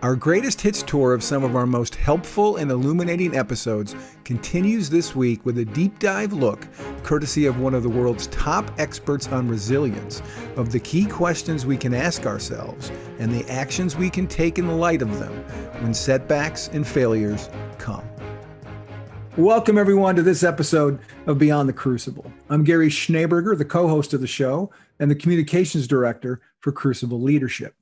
Our greatest hits tour of some of our most helpful and illuminating episodes continues this week with a deep dive look, courtesy of one of the world's top experts on resilience, of the key questions we can ask ourselves and the actions we can take in the light of them when setbacks and failures come. Welcome everyone to this episode of Beyond the Crucible. I'm Gary Schneeberger, the co-host of the show and the communications director for Crucible Leadership.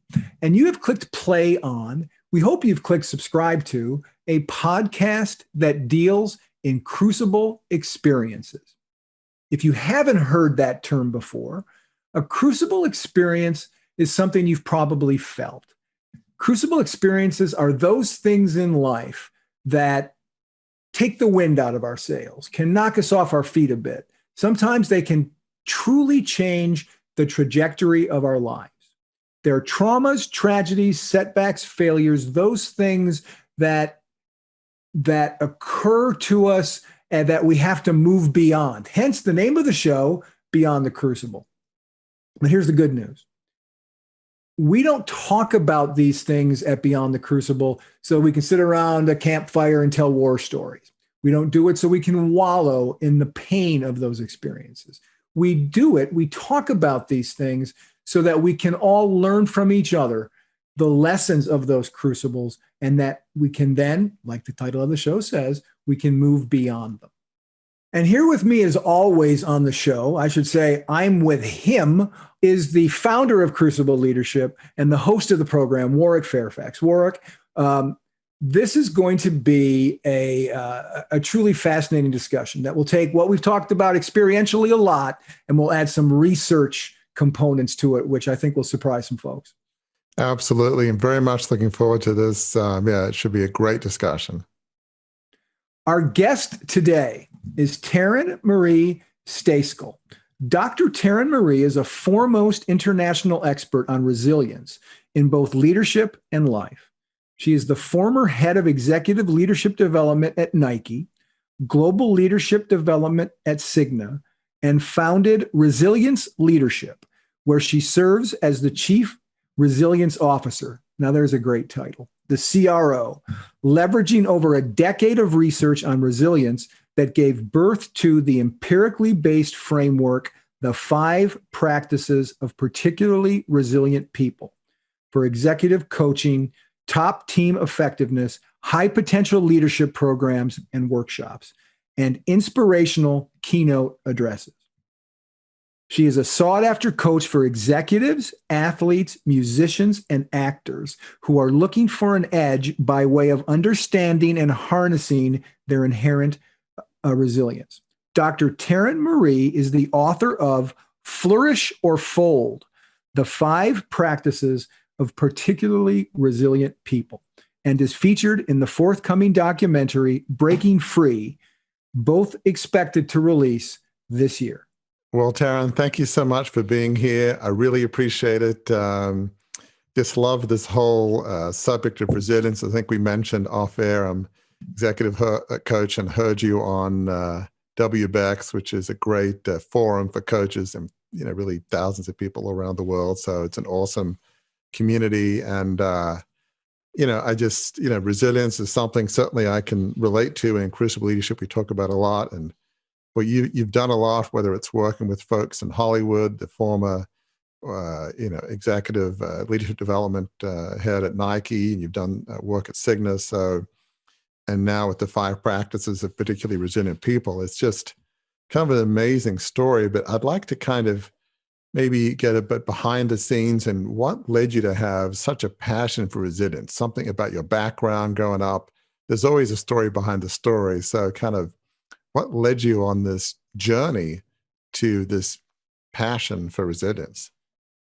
And you have clicked play on, we hope you've clicked subscribe to, a podcast that deals in crucible experiences. If you haven't heard that term before, a crucible experience is something you've probably felt. Crucible experiences are those things in life that take the wind out of our sails, can knock us off our feet a bit. Sometimes they can truly change the trajectory of our lives. There are traumas, tragedies, setbacks, failures, those things that occur to us and that we have to move beyond. Hence the name of the show, Beyond the Crucible. But here's the good news. We don't talk about these things at Beyond the Crucible so we can sit around a campfire and tell war stories. We don't do it so we can wallow in the pain of those experiences. We do it, we talk about these things so that we can all learn from each other the lessons of those crucibles, and that we can then, like the title of the show says, we can move beyond them. And here with me, as always on the show, I should say I'm with him, is the founder of Crucible Leadership and the host of the program, Warwick Fairfax. Warwick, this is going to be a truly fascinating discussion that will take what we've talked about experientially a lot, and we'll add some research components to it, which I think will surprise some folks. Absolutely. I'm very much looking forward to this. It should be a great discussion. Our guest today is Taryn Marie Stejskal. Dr. Taryn Marie is a foremost international expert on resilience in both leadership and life. She is the former head of executive leadership development at Nike, global leadership development at Cigna, and founded Resilience Leadership, where she serves as the chief resilience officer. Now there's a great title, the CRO, leveraging over a decade of research on resilience that gave birth to the empirically based framework, the 5 practices of particularly resilient people, for executive coaching, top team effectiveness, high potential leadership programs and workshops, and inspirational keynote addresses. She is a sought-after coach for executives, athletes, musicians, and actors who are looking for an edge by way of understanding and harnessing their inherent resilience. Dr. Taryn Marie is the author of Flourish or Fold, the 5 practices of particularly resilient people, and is featured in the forthcoming documentary, Breaking Free, both expected to release this year. Well, Taryn, thank you so much for being here. I really appreciate it. Just love this whole subject of resilience. I think we mentioned off air, I'm executive coach and heard you on WBEX, which is a great forum for coaches and really thousands of people around the world. So it's an awesome community. And, I just, resilience is something certainly I can relate to. In Crucible Leadership, we talk about a lot. And well, you've done a lot, whether it's working with folks in Hollywood, the former, executive leadership development head at Nike, and you've done work at Cigna. So, and now with the 5 practices of particularly resilient people, it's just kind of an amazing story. But I'd like to kind of maybe get a bit behind the scenes and what led you to have such a passion for resilience, something about your background growing up. There's always a story behind the story. So kind of what led you on this journey to this passion for resilience?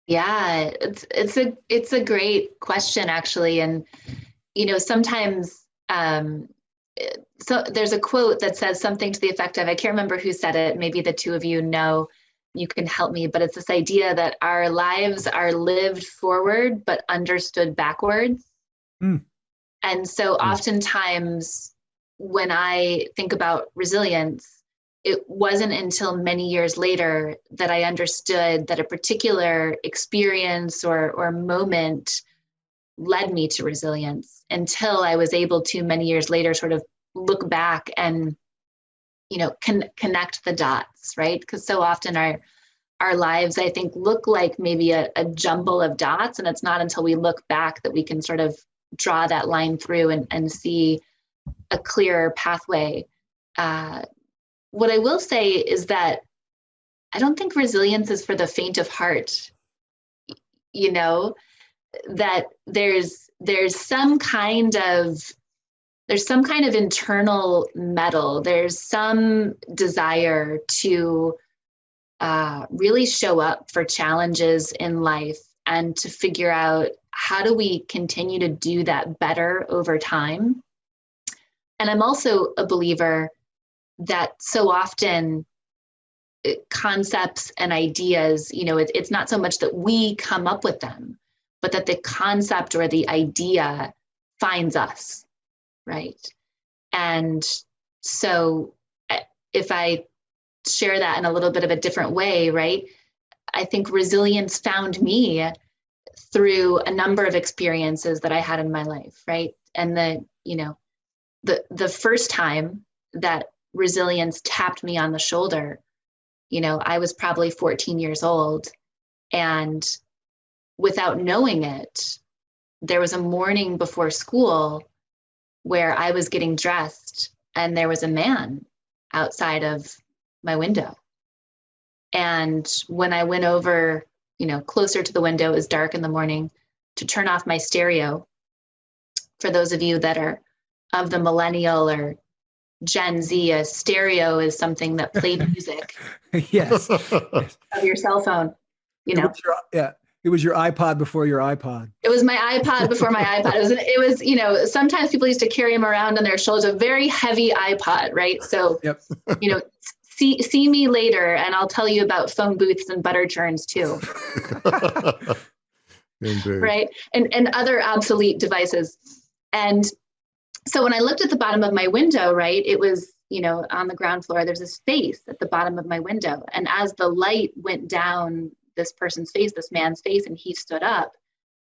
Yeah, it's a great question, actually. And, sometimes, so there's a quote that says something to the effect of, I can't remember who said it. Maybe the two of you know, you can help me, but it's this idea that our lives are lived forward, but understood backwards. Mm. And so oftentimes when I think about resilience, it wasn't until many years later that I understood that a particular experience or moment led me to resilience until I was able to, many years later, sort of look back and, connect the dots, right? Because so often our lives, I think, look like maybe a jumble of dots. And it's not until we look back that we can sort of draw that line through and see a clearer pathway. What I will say is that I don't think resilience is for the faint of heart, that there's some kind of internal mettle. There's some desire to really show up for challenges in life and to figure out how do we continue to do that better over time. And I'm also a believer that so often concepts and ideas, it's not so much that we come up with them, but that the concept or the idea finds us, right? And so if I share that in a little bit of a different way, right? I think resilience found me through a number of experiences that I had in my life, right? And the first time that resilience tapped me on the shoulder, I was probably 14 years old, and without knowing it, there was a morning before school where I was getting dressed and there was a man outside of my window. And when I went over, closer to the window, it was dark in the morning, to turn off my stereo. For those of you that are of the millennial or Gen Z, a stereo is something that played music. Yes. Of your cell phone, It was your iPod before your iPod. It was my iPod before my iPod. It was, sometimes people used to carry them around on their shoulders, a very heavy iPod, right? So, Yep. See me later and I'll tell you about phone booths and butter churns too. Indeed. Right. And other obsolete devices. And so when I looked at the bottom of my window, right, it was, on the ground floor, there's a space at the bottom of my window. And as the light went down this person's face, this man's face, and he stood up.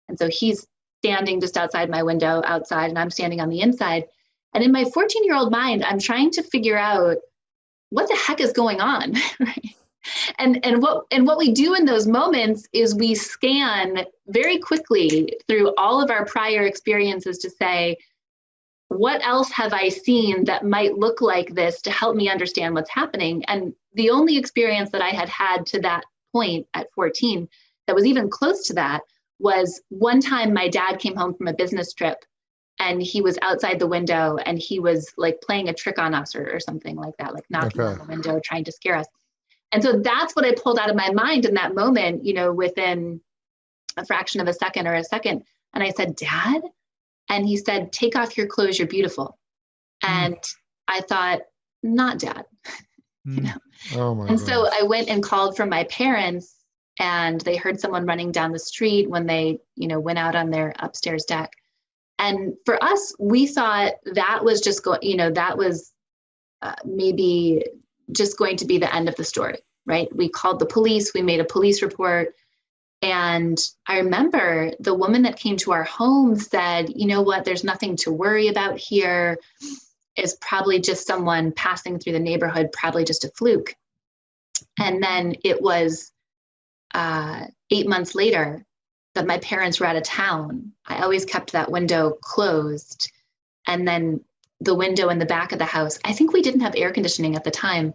And so he's standing just outside my window outside, and I'm standing on the inside. And in my 14-year-old mind, I'm trying to figure out what the heck is going on. Right? And what we do in those moments is we scan very quickly through all of our prior experiences to say, what else have I seen that might look like this to help me understand what's happening? And the only experience that I had to that point at 14 that was even close to that was one time my dad came home from a business trip and he was outside the window and he was like playing a trick on us or something like that, like knocking on the window, trying to scare us. And so that's what I pulled out of my mind in that moment, within a fraction of a second or a second. And I said, Dad? And he said, take off your clothes, you're beautiful. And I thought, not Dad. Oh my and gosh. so I went and called for my parents, and they heard someone running down the street when they, went out on their upstairs deck. And for us, we thought that was just that was maybe just going to be the end of the story, right? We called the police, we made a police report. And I remember the woman that came to our home said, you know what, there's nothing to worry about here. It's probably just someone passing through the neighborhood, probably just a fluke. And then it was 8 months later that my parents were out of town. I always kept that window closed. And then the window in the back of the house, I think we didn't have air conditioning at the time.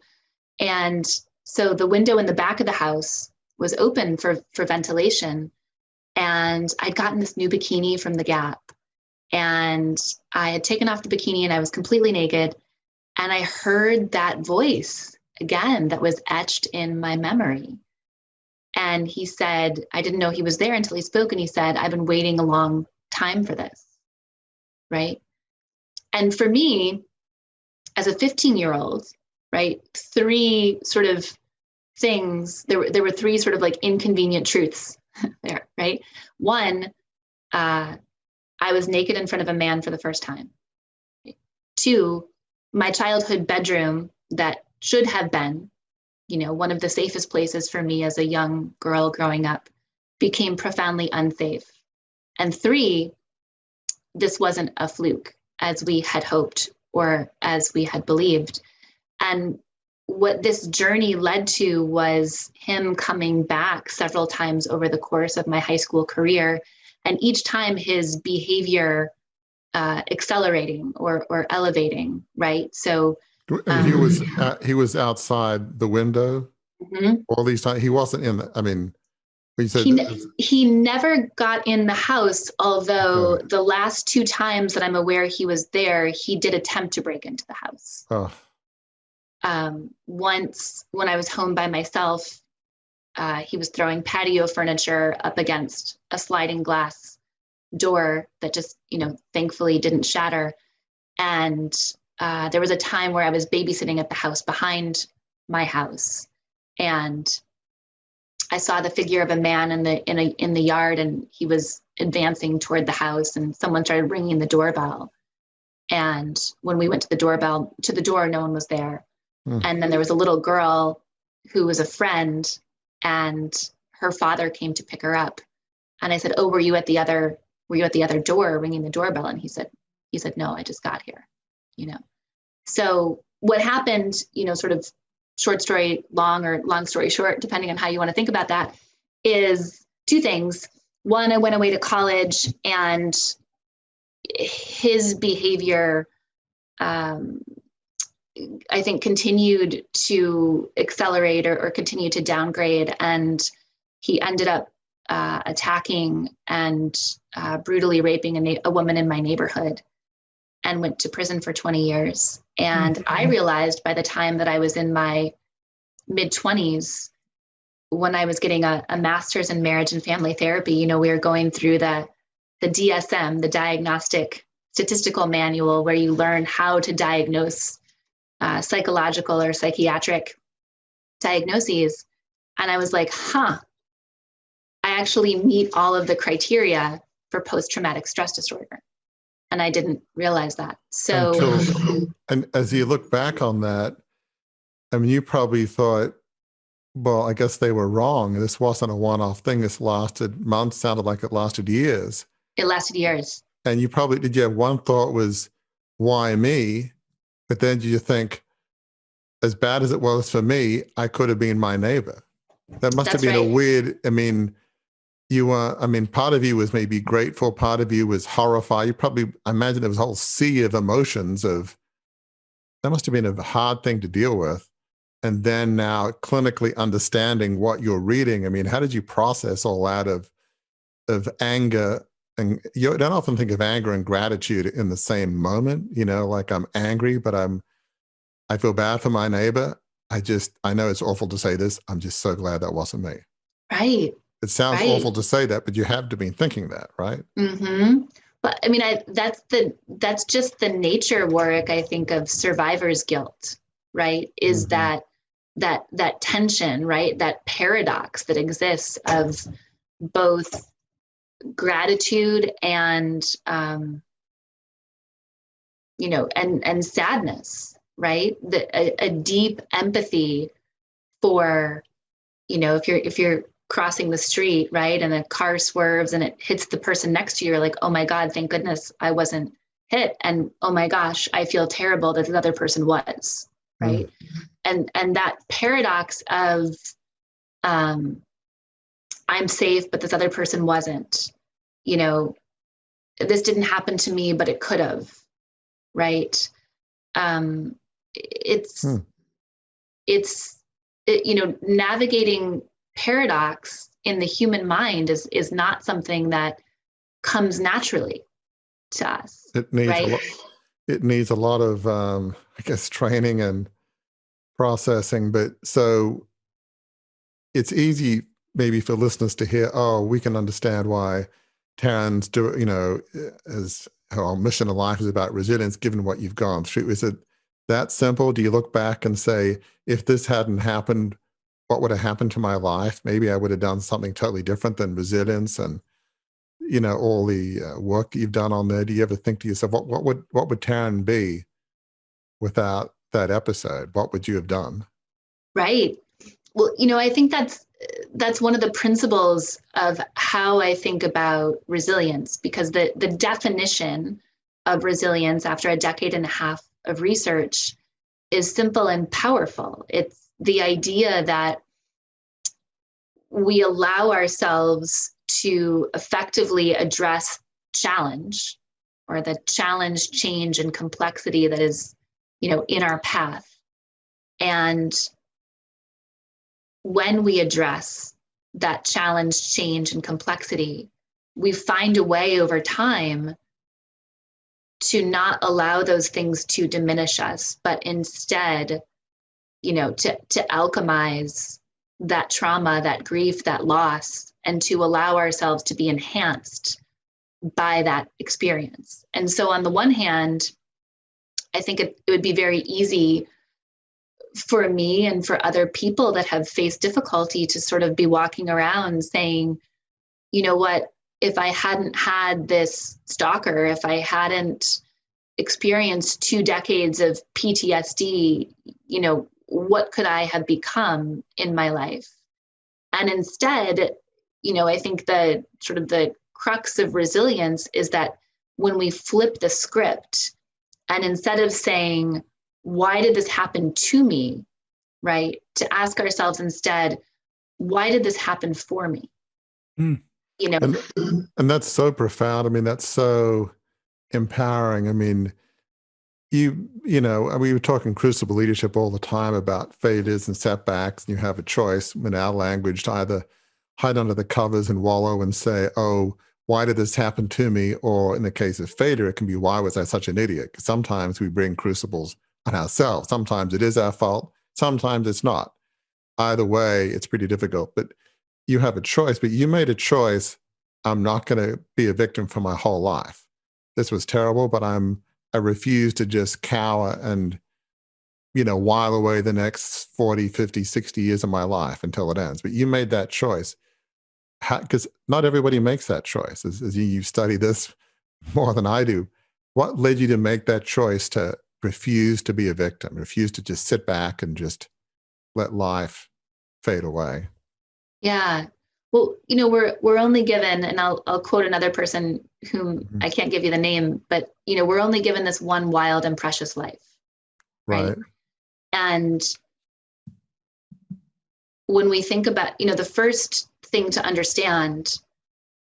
And so the window in the back of the house was open for ventilation. And I'd gotten this new bikini from the Gap. And I had taken off the bikini and I was completely naked. And I heard that voice again that was etched in my memory. And he said, I didn't know he was there until he spoke. And he said, I've been waiting a long time for this. Right. And for me, as a 15-year-old, right, three sort of things, there were three sort of like inconvenient truths there, right? One, I was naked in front of a man for the first time. Two, my childhood bedroom that should have been, one of the safest places for me as a young girl growing up became profoundly unsafe. And three, this wasn't a fluke as we had hoped or as we had believed. And what this journey led to was him coming back several times over the course of my high school career. And each time his behavior accelerating or elevating, right? So And he was outside the window all these times. He wasn't in the, I mean, you said he never got in the house, although the last 2 times that I'm aware he was there, he did attempt to break into the house. Oh. Once when I was home by myself, he was throwing patio furniture up against a sliding glass door that just, thankfully didn't shatter. And there was a time where I was babysitting at the house behind my house, and I saw the figure of a man in the yard, and he was advancing toward the house, and someone started ringing the doorbell. And when we went to the door, no one was there. And then there was a little girl who was a friend, and her father came to pick her up. And I said, "Oh, were you at the other door ringing the doorbell?" And he said, "No, I just got here." So what happened, sort of short story long or long story short, depending on how you want to think about that, is 2 things. One, I went away to college, and his behavior, I think, continued to accelerate or continue to downgrade. And he ended up attacking and brutally raping a woman in my neighborhood, and went to prison for 20 years. And I realized by the time that I was in my mid-20s, when I was getting a master's in marriage and family therapy, we were going through the DSM, the Diagnostic Statistical Manual, where you learn how to diagnose psychological or psychiatric diagnoses. And I was like, I actually meet all of the criteria for post-traumatic stress disorder. And I didn't realize that. So, and as you look back on that, I mean, you probably thought, well, I guess they were wrong. This wasn't a one-off thing. This lasted months, sounded like it lasted years. It lasted years. And you have one thought was, why me? But then you think, as bad as it was for me, I could have been my neighbor. That must have been a weird, part of you was maybe grateful, part of you was horrified. I imagine there was a whole sea of emotions that must have been a hard thing to deal with. And then now clinically understanding what you're reading. I mean, how did you process all that of anger? And you don't often think of anger and gratitude in the same moment, like I'm angry, but I feel bad for my neighbor. I know it's awful to say this. I'm just so glad that wasn't me. Right. It sounds awful to say that, but you have to be thinking that, right? Mm-hmm. But I mean, that's just the nature, Warwick, I think, of survivor's guilt, right? Is that tension, right? That paradox that exists of both gratitude and, and sadness, right? A deep empathy for, if you're crossing the street, right, and a car swerves and it hits the person next to you, you're like, oh my God, thank goodness I wasn't hit. And oh my gosh, I feel terrible that the other person was, right? And that paradox of I'm safe, but this other person wasn't, this didn't happen to me, but it could have, right? Navigating paradox in the human mind is not something that comes naturally to us. It needs right? It needs a lot of, training and processing. But so it's easy maybe for listeners to hear, oh, we can understand why Taryn's as her mission in life is about resilience, given what you've gone through. Is it that simple? Do you look back and say, if this hadn't happened, what would have happened to my life? Maybe I would have done something totally different than resilience and, all the work you've done on there. Do you ever think to yourself, what would Taryn be without that episode? What would you have done? Right. Well, I think that's one of the principles of how I think about resilience, because the definition of resilience after a decade and a half of research is simple and powerful. It's the idea that we allow ourselves to effectively address challenge, or the challenge, change, and complexity that is, in our path. And when we address that challenge, change, and complexity, we find a way over time to not allow those things to diminish us, but instead, to alchemize that trauma, that grief, that loss, and to allow ourselves to be enhanced by that experience. And so on the one hand, I think it would be very easy for me and for other people that have faced difficulty to sort of be walking around saying, you know what, if I hadn't had this stalker, if I hadn't experienced 2 decades of PTSD, what could I have become in my life? And instead, I think the sort of the crux of resilience is that when we flip the script, and instead of saying, why did this happen to me, right? To ask ourselves instead, why did this happen for me? And that's so profound. I mean, that's so empowering. I mean, we were talking crucible leadership all the time about failures and setbacks, and you have a choice in our language to either hide under the covers and wallow and say, oh, why did this happen to me? Or in the case of failure, it can be, why was I such an idiot? Because sometimes we bring crucibles on ourselves. Sometimes it is our fault. Sometimes it's not. Either way, it's pretty difficult. But you have a choice, but you made a choice. I'm not going to be a victim for my whole life. This was terrible, but I refuse to just cower and, while away the next 40, 50, 60 years of my life until it ends. But you made that choice. Because not everybody makes that choice. As you study this more than I do, what led you to make that choice to refuse to be a victim, refuse to just sit back and just let life fade away? Yeah. Well, we're only given, and I'll quote another person whom I can't give you the name, but we're only given this one wild and precious life. Right. And when we think about, the first thing to understand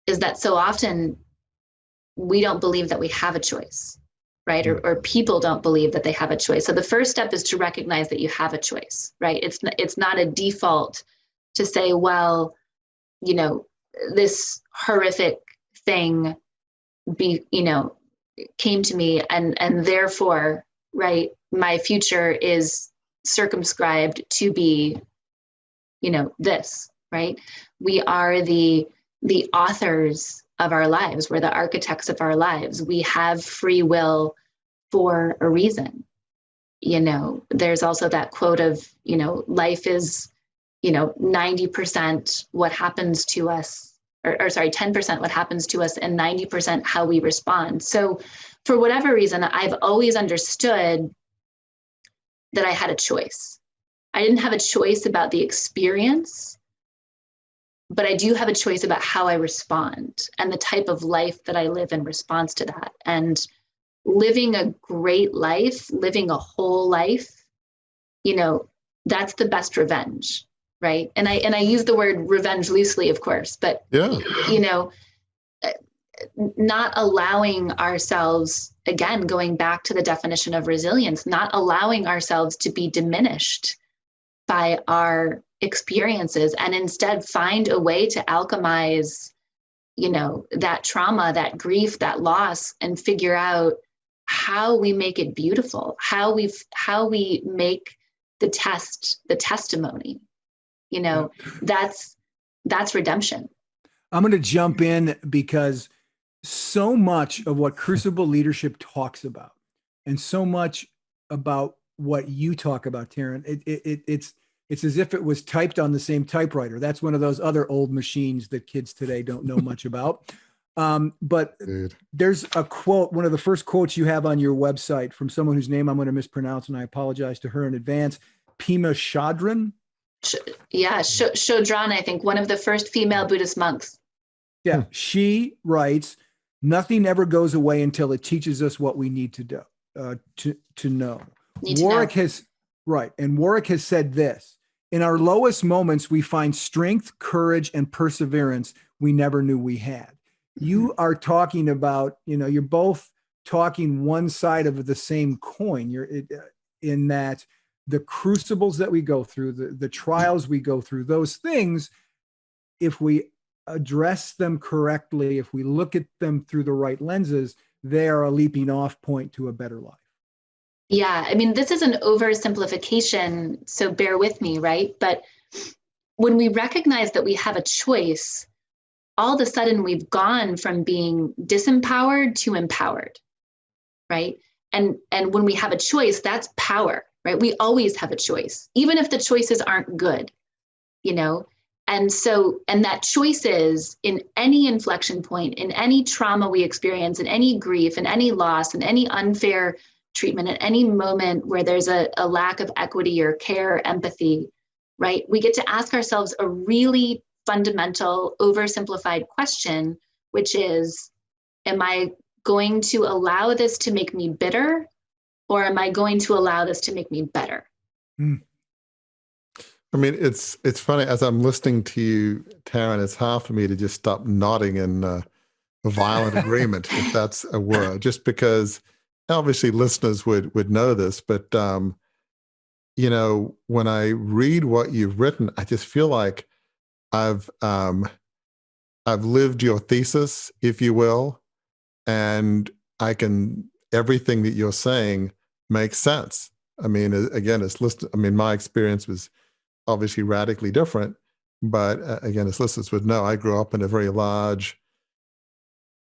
is that so often we don't believe that we have a choice, right? Or people don't believe that they have a choice. So the first step is to recognize that you have a choice, right? It's not a default to say, well, this horrific thing came to me and therefore, right, my future is circumscribed to be, this, right? We are the authors of our lives. We're the architects of our lives. We have free will for a reason. There's also that quote of, life is, 90% what happens to us, or sorry, 10% what happens to us and 90% how we respond. So for whatever reason, I've always understood that I had a choice. I didn't have a choice about the experience, but I do have a choice about how I respond and the type of life that I live in response to that. And living a great life, living a whole life, that's the best revenge, right? And I use the word revenge loosely, of course, but not allowing ourselves, again, going back to the definition of resilience, not allowing ourselves to be diminished by our experiences, and instead find a way to alchemize, that trauma, that grief, that loss, and figure out how we make it beautiful, how we make the testimony. That's redemption. I'm going to jump in because so much of what Crucible leadership talks about, and so much about what you talk about, Taryn, it's as if it was typed on the same typewriter. That's one of those other old machines that kids today don't know much about. But there's a quote, one of the first quotes you have on your website from someone whose name I'm going to mispronounce, and I apologize to her in advance, Pema Chodron. Shodran, I think, one of the first female Buddhist monks. Yeah, she writes, "Nothing ever goes away until it teaches us what we need to do, to know." Warwick has said this: "In our lowest moments, we find strength, courage, and perseverance we never knew we had." You are talking about, you're both talking one side of the same coin. You're in that the crucibles that we go through, the trials we go through, those things, if we address them correctly, if we look at them through the right lenses, they are a leaping off point to a better life. Yeah, I mean, this is an oversimplification, so bear with me, right? But when we recognize that we have a choice, all of a sudden we've gone from being disempowered to empowered, right? And when we have a choice, that's power, right? We always have a choice, even if the choices aren't good, And that choice is in any inflection point, in any trauma we experience, in any grief, in any loss, in any unfair treatment, at any moment where there's a lack of equity or care, or empathy, right? We get to ask ourselves a really fundamental, oversimplified question, which is, am I going to allow this to make me bitter, or am I going to allow this to make me better? I mean, it's funny, as I'm listening to you, Taryn, it's hard for me to just stop nodding in violent agreement, if that's a word, just because obviously listeners would know this, but when I read what you've written, I just feel like I've lived your thesis, if you will, and everything that you're saying makes sense. I mean, again, my experience was obviously radically different, but again, as listeners would know, I grew up in a very large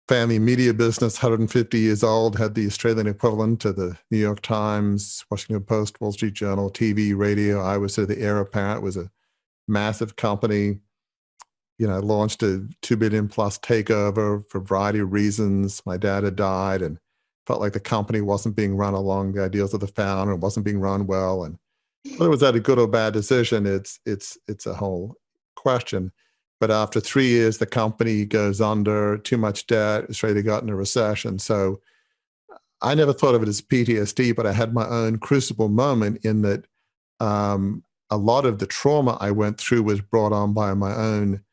family media business, 150 years old, had the Australian equivalent to the New York Times, Washington Post, Wall Street Journal, TV, radio. I was the heir apparent. It was a massive company, launched a $2 billion plus takeover for a variety of reasons. My dad had died and felt like the company wasn't being run along the ideals of the founder, and wasn't being run well. And whether was that a good or bad decision, it's a whole question. But after 3 years, the company goes under, too much debt, Australia got in a recession. So I never thought of it as PTSD, but I had my own crucible moment in that a lot of the trauma I went through was brought on by my own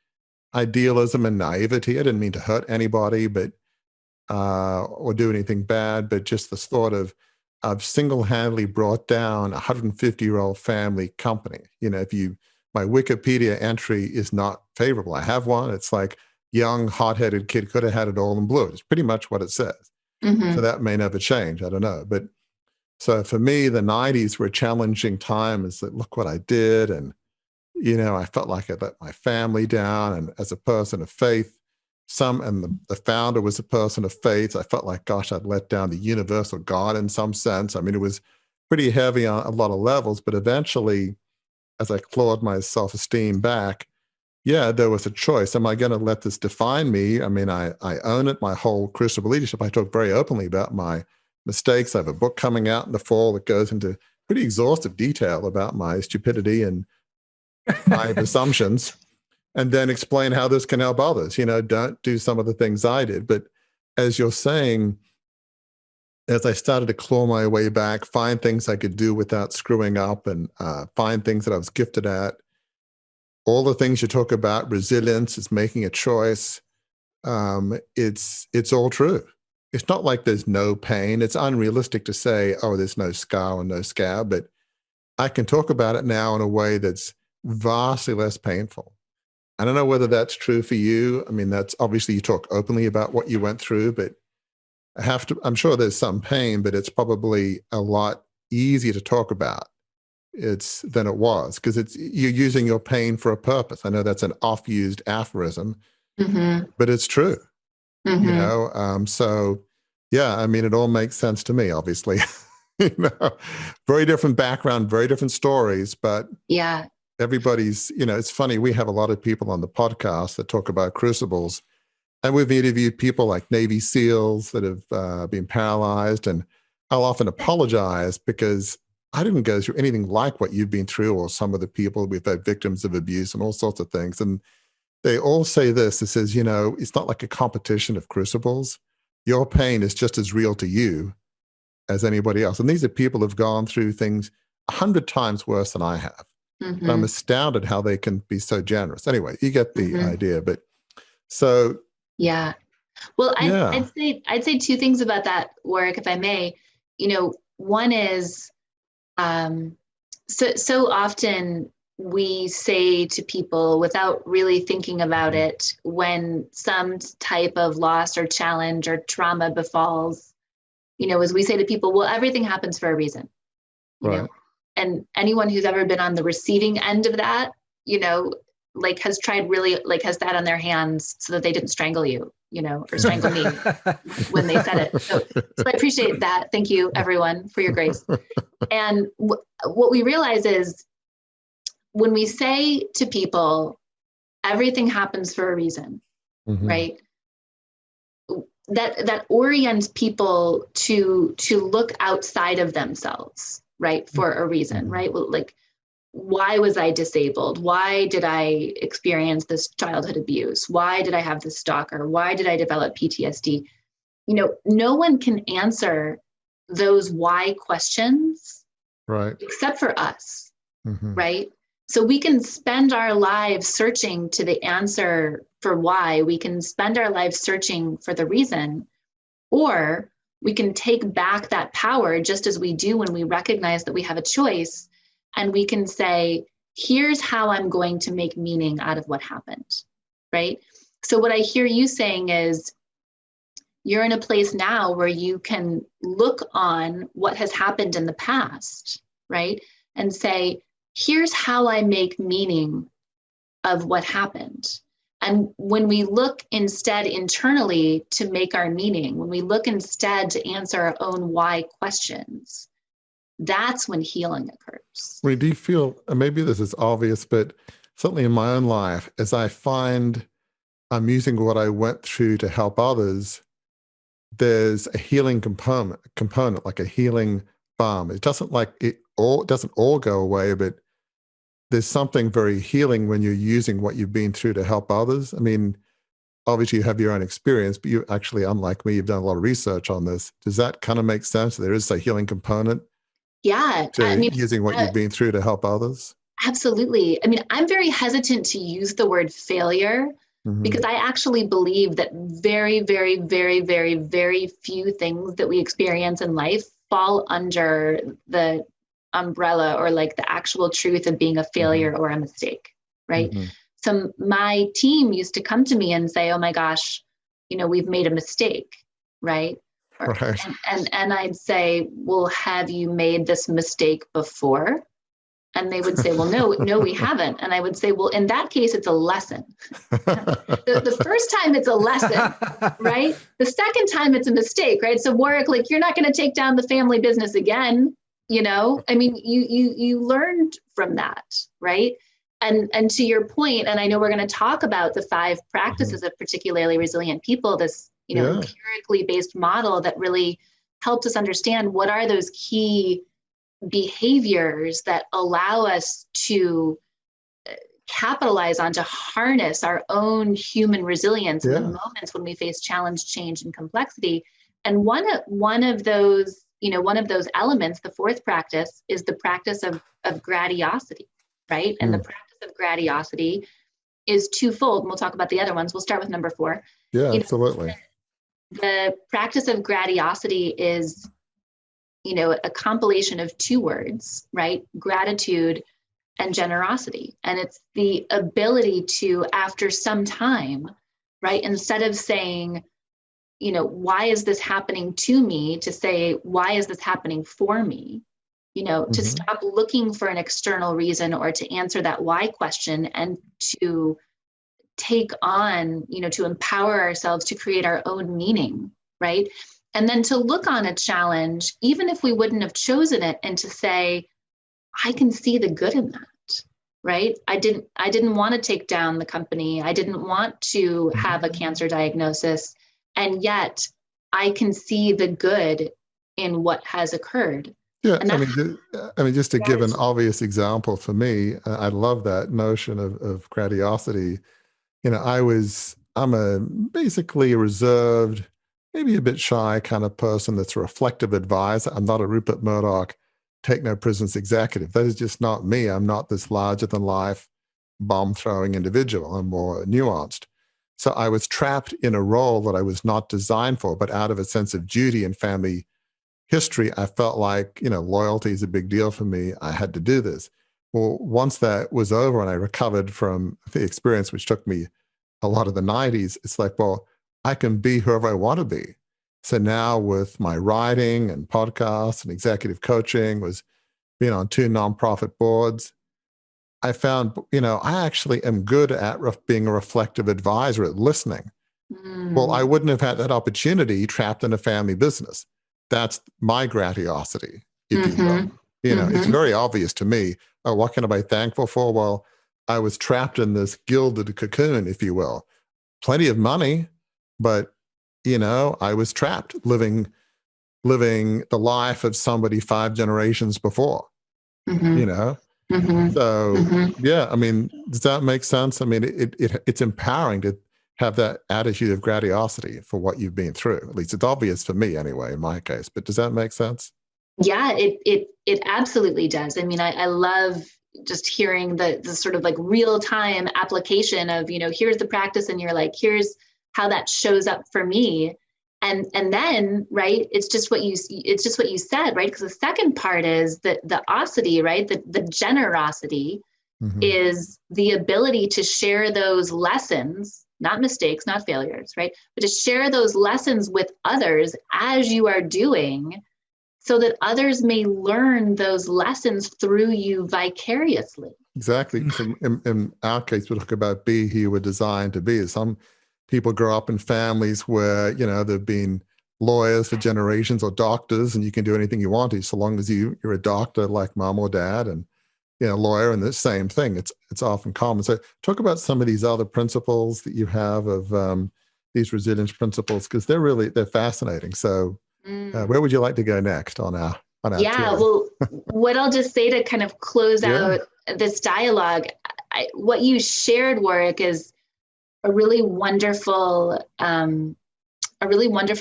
idealism and naivety. I didn't mean to hurt anybody, but or do anything bad, but just this thought of I've single-handedly brought down a 150-year-old family company. My Wikipedia entry is not favorable. I have one. It's like, young, hot-headed kid could have had it all in blue. It's pretty much what it says. Mm-hmm. So that may never change. I don't know. But so for me, the 90s were a challenging time. It's like, look what I did. And, I felt like I let my family down. And as a person of faith, the founder was a person of faith. I felt like, gosh, I'd let down the universal God in some sense. I mean, it was pretty heavy on a lot of levels, but eventually, as I clawed my self-esteem back, there was a choice. Am I going to let this define me? I mean, I own it, my whole crucible leadership. I talk very openly about my mistakes. I have a book coming out in the fall that goes into pretty exhaustive detail about my stupidity and my assumptions, and then explain how this can help others. Don't do some of the things I did. But as you're saying, as I started to claw my way back, find things I could do without screwing up, and find things that I was gifted at, all the things you talk about, resilience, is making a choice. It's all true. It's not like there's no pain. It's unrealistic to say, oh, there's no scar or no scab, but I can talk about it now in a way that's vastly less painful. I don't know whether that's true for you. I mean, that's obviously, you talk openly about what you went through, but I'm sure there's some pain, but it's probably a lot easier to talk about than it was, because you're using your pain for a purpose. I know that's an oft-used aphorism, Mm-hmm. but it's true. Mm-hmm. So yeah, I mean, it all makes sense to me, obviously. Very different background, very different stories, but Yeah. everybody's, it's funny, we have a lot of people on the podcast that talk about crucibles, and we've interviewed people like Navy SEALs that have been paralyzed, and I'll often apologize because I didn't go through anything like what you've been through, or some of the people we've had victims of abuse and all sorts of things. And they all say this. It says, it's not like a competition of crucibles. Your pain is just as real to you as anybody else. And these are people who've gone through things 100 times worse than I have. Mm-hmm. And I'm astounded how they can be so generous. Anyway, you get the idea. But so yeah. Well, I'd say two things about that, Warwick, if I may. One is so often we say to people without really thinking about it, when some type of loss or challenge or trauma befalls, as we say to people, well, everything happens for a reason, you know, and anyone who's ever been on the receiving end of that, has tried really, has that on their hands so that they didn't strangle you, or strangle me when they said it. So I appreciate that. Thank you, everyone, for your grace. And what we realize is when we say to people, everything happens for a reason, right? That orients people to look outside of themselves, right? For a reason, right? Well, why was I disabled? Why did I experience this childhood abuse? Why did I have this stalker? Why did I develop PTSD? No one can answer those why questions, right, except for us, right? So we can spend our lives searching to the answer for why. We can spend our lives searching for the reason, or we can take back that power, just as we do when we recognize that we have a choice. And we can say, here's how I'm going to make meaning out of what happened, right? So what I hear you saying is, you're in a place now where you can look on what has happened in the past, right? And say, here's how I make meaning of what happened. And when we look instead internally to make our meaning, when we look instead to answer our own why questions, that's when healing occurs. I mean, do you feel, and maybe this is obvious, but certainly in my own life, as I find I'm using what I went through to help others, there's a healing component, like a healing balm. It doesn't doesn't all go away, but there's something very healing when you're using what you've been through to help others. I mean, obviously you have your own experience, but you actually, unlike me, you've done a lot of research on this. Does that kind of make sense? There is a healing component. Yeah. Using what you've been through to help others? Absolutely. I mean, I'm very hesitant to use the word failure because I actually believe that very, very, very, very, very few things that we experience in life fall under the umbrella or the actual truth of being a failure or a mistake, right? So my team used to come to me and say, oh my gosh, we've made a mistake, right? Right. And I'd say, well, have you made this mistake before? And they would say, well, no, we haven't. And I would say, well, in that case, it's a lesson. The first time it's a lesson, right? The second time it's a mistake, right? So Warwick, you're not going to take down the family business again. I mean, you learned from that, right? And to your point, and I know we're going to talk about the 5 practices of particularly resilient people, this empirically based model that really helps us understand what are those key behaviors that allow us to capitalize on, to harness our own human resilience in the moments when we face challenge, change, and complexity. And one of those elements, the 4th practice, is the practice of gratiosity, right? And the practice of gratiosity is twofold. And we'll talk about the other ones. We'll start with number 4. Yeah, absolutely. The practice of gratiosity is, a compilation of 2 words, right? Gratitude and generosity. And it's the ability to, after some time, right, instead of saying, why is this happening to me, to say, why is this happening for me? To stop looking for an external reason or to answer that why question, and to take on, to empower ourselves to create our own meaning, right? And then to look on a challenge, even if we wouldn't have chosen it, and to say, I can see the good in that, right? I didn't want to take down the company. I didn't want to have a cancer diagnosis. And yet I can see the good in what has occurred. Yeah, And that's just to give an gratitude. obvious example for me, I love that notion of grandiosity. I'm basically a reserved, maybe a bit shy kind of person that's a reflective advisor. I'm not a Rupert Murdoch, take no prisoners executive. That is just not me. I'm not this larger than life bomb throwing individual. I'm more nuanced. So I was trapped in a role that I was not designed for, but out of a sense of duty and family history, I felt like, loyalty is a big deal for me. I had to do this. Well, once that was over and I recovered from the experience, which took me a lot of the 90s, it's like, well, I can be whoever I want to be. So now with my writing and podcasts and executive coaching, was being on 2 nonprofit boards, I found, I actually am good at being a reflective advisor, at listening. Well, I wouldn't have had that opportunity trapped in a family business. That's my grandiosity, if you will. It's very obvious to me. Oh, what can I be thankful for? Well, I was trapped in this gilded cocoon, if you will. Plenty of money, but I was trapped living the life of somebody 5 generations before. So yeah, does that make sense? It's empowering to have that attitude of grandiosity for what you've been through. At least it's obvious for me anyway, in my case. But does that make sense? Yeah, it absolutely does. I love just hearing the sort of like real time application of, here's the practice and you're like, here's how that shows up for me. And then, right, it's just what you said, right? Because the second part is the osity, right? The generosity is the ability to share those lessons, not mistakes, not failures, right? But to share those lessons with others as you are doing, so that others may learn those lessons through you vicariously. Exactly. So in our case, we talk about be who you were designed to be. Some people grow up in families where, they've been lawyers for generations or doctors, and you can do anything you want to, so long as you're a doctor like mom or dad, and lawyer, and the same thing. It's often common. So talk about some of these other principles that you have of these resilience principles, because they're fascinating. So where would you like to go next on our Yeah, tour? well, what I'll just say to kind of close out this dialogue, what you shared, Warwick, is a really wonderful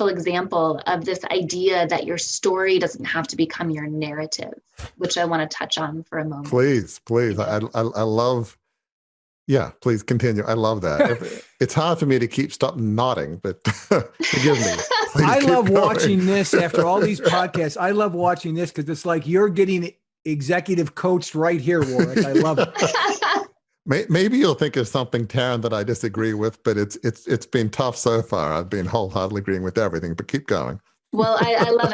example of this idea that your story doesn't have to become your narrative, which I want to touch on for a moment. Please. I love. Yeah, please continue. I love that. It's hard for me to stop nodding, but forgive me. I love watching this after all these podcasts. I love watching this because it's like you're getting executive coached right here, Warwick. I love it. Maybe you'll think of something, Taryn, that I disagree with, but it's been tough so far. I've been wholeheartedly agreeing with everything, but keep going. Well, I love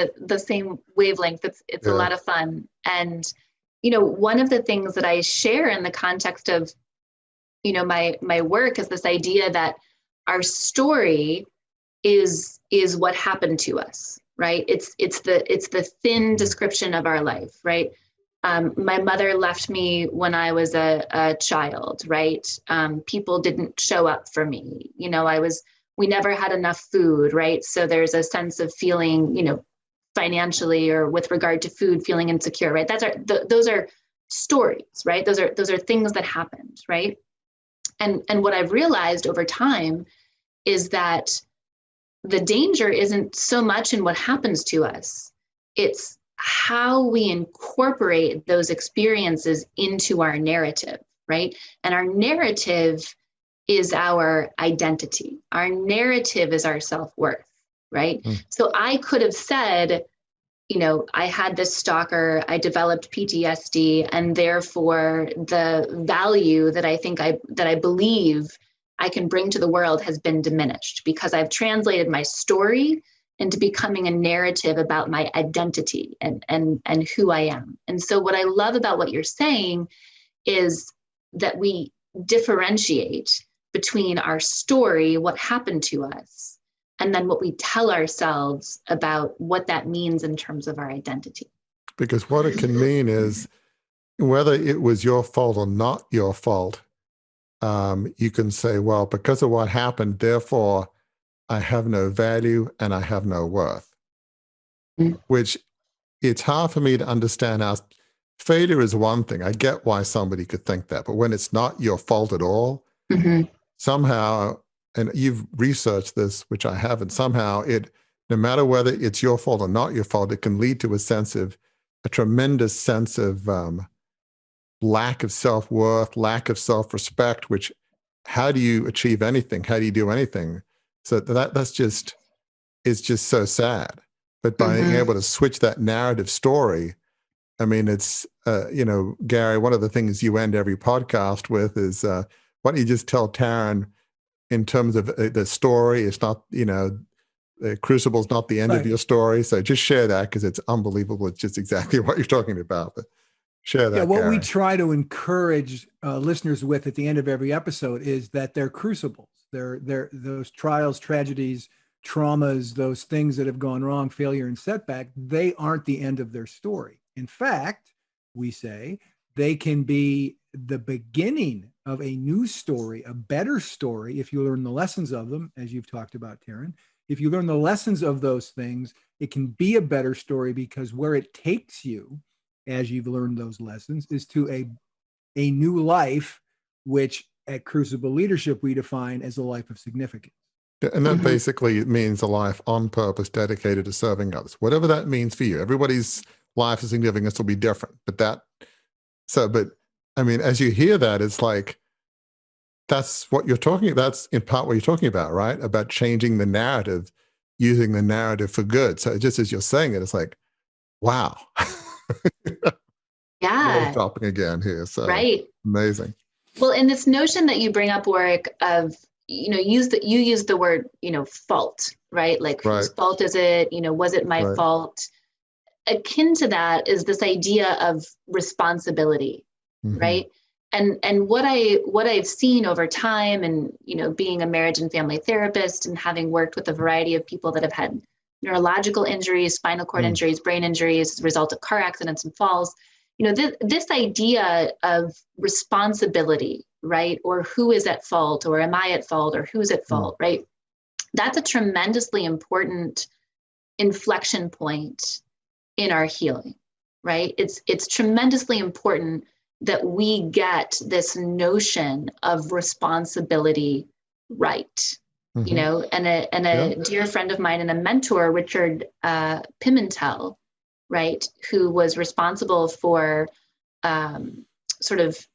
it. The same wavelength. It's a lot of fun. And, one of the things that I share in the context of, my work is this idea that our story is what happened to us, right? It's the thin description of our life, right? My mother left me when I was a child, right? People didn't show up for me. We never had enough food, right? So there's a sense of feeling, financially or with regard to food, feeling insecure, right? Those are stories, right? Those are things that happened, right? And what I've realized over time is that the danger isn't so much in what happens to us. It's how we incorporate those experiences into our narrative, right? And our narrative is our identity. Our narrative is our self-worth, right? So I could have said, I had this stalker, I developed PTSD, and therefore the value that I believe I can bring to the world has been diminished because I've translated my story into becoming a narrative about my identity and who I am. And so what I love about what you're saying is that we differentiate between our story, what happened to us, and then what we tell ourselves about what that means in terms of our identity. Because what it can mean is whether it was your fault or not your fault, you can say, well, because of what happened, therefore, I have no value and I have no worth, which it's hard for me to understand how failure is one thing. I get why somebody could think that, but when it's not your fault at all, somehow, and you've researched this, which I haven't, somehow no matter whether it's your fault or not your fault, it can lead to a tremendous sense of lack of self-worth, lack of self-respect, which how do you achieve anything? How do you do anything? So that's just, it's just so sad. But by being able to switch that narrative story, I mean, it's, Gary, one of the things you end every podcast with is, why don't you just tell Taryn in terms of the story, it's not, the crucible is not the end of your story. So just share that because it's unbelievable. It's just exactly what you're talking about. But share that. Yeah, what Gary. we try to encourage listeners with at the end of every episode is that they're crucibles. They're those trials, tragedies, traumas, those things that have gone wrong, failure and setback, they aren't the end of their story. In fact, we say they can be the beginning of a new story, a better story, if you learn the lessons of them, as you've talked about, Taryn. If you learn the lessons of those things, it can be a better story because where it takes you, as you've learned those lessons, is to a new life, which at Crucible Leadership we define as a life of significance. And that basically means a life on purpose dedicated to serving others, whatever that means for you. Everybody's life of significance will be different, but I mean, as you hear that, it's like, that's in part what you're talking about, right? About changing the narrative, using the narrative for good. So just as you're saying it, it's like, wow. Yeah. Dropping again here. So right. Amazing. Well, and this notion that you bring up, Warwick, of, you use the word, fault, right? Like whose fault is it? Was it my fault? Akin to that is this idea of responsibility, right? And what I've seen over time, and being a marriage and family therapist and having worked with a variety of people that have had neurological injuries, spinal cord injuries, brain injuries as a result of car accidents and falls, this idea of responsibility, right? Or who is at fault, or am I at fault, or who's at fault, right? That's a tremendously important inflection point in our healing, right? It's tremendously important that we get this notion of responsibility right. And a dear friend of mine and a mentor, Richard Pimentel, right, who was responsible for sort of